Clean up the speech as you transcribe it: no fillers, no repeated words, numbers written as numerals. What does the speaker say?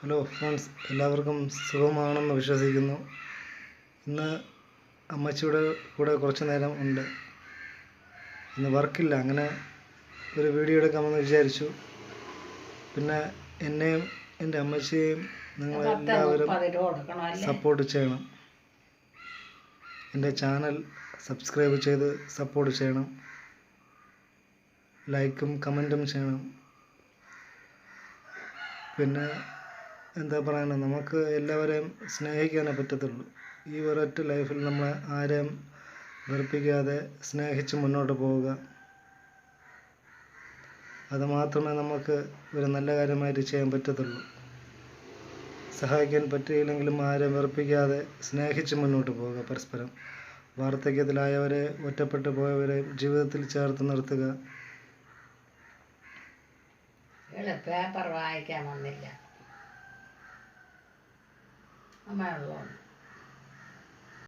Hello friends, എല്ലാവർക്കും സുഖമാണെന്ന് വിശ്വസിക്കുന്നു. ഇന്ന് അമ്മച്ചിയുടെ കൂടെ കുറച്ച് നേരം ഉണ്ട്. ഇന്ന് വർക്കില്ല, അങ്ങനെ ഒരു വീഡിയോ എടുക്കാമെന്ന് വിചാരിച്ചു. പിന്നെ എന്നെയും എൻ്റെ അമ്മച്ചിയെയും നിങ്ങളെല്ലാവരും സപ്പോർട്ട് ചെയ്യണം. എൻ്റെ ചാനൽ സബ്സ്ക്രൈബ് ചെയ്ത് സപ്പോർട്ട് ചെയ്യണം. ലൈക്കും കമൻറ്റും ചെയ്യണം. പിന്നെ എന്താ പറയുന്നത്, നമുക്ക് എല്ലാവരെയും സ്നേഹിക്കാനേ പറ്റത്തുള്ളൂ. ഈ ഒരൊറ്റ ലൈഫിൽ നമ്മൾ ആരെയും വെറുപ്പിക്കാതെ സ്നേഹിച്ച് മുന്നോട്ട് പോവുക. അത് മാത്രമേ നമുക്ക് ഒരു നല്ല കാര്യമായിട്ട് ചെയ്യാൻ പറ്റത്തുള്ളൂ. സഹായിക്കാൻ പറ്റിയില്ലെങ്കിലും ആരെയും വെറുപ്പിക്കാതെ സ്നേഹിച്ച് മുന്നോട്ട് പോവുക. പരസ്പരം വാർദ്ധക്യത്തിലായവരെ, ഒറ്റപ്പെട്ടു പോയവരെ ജീവിതത്തിൽ ചേർത്ത് നിർത്തുക. പേപ്പർ വായിക്കാൻ വന്നില്ല അമ്മയുള്ളൂ.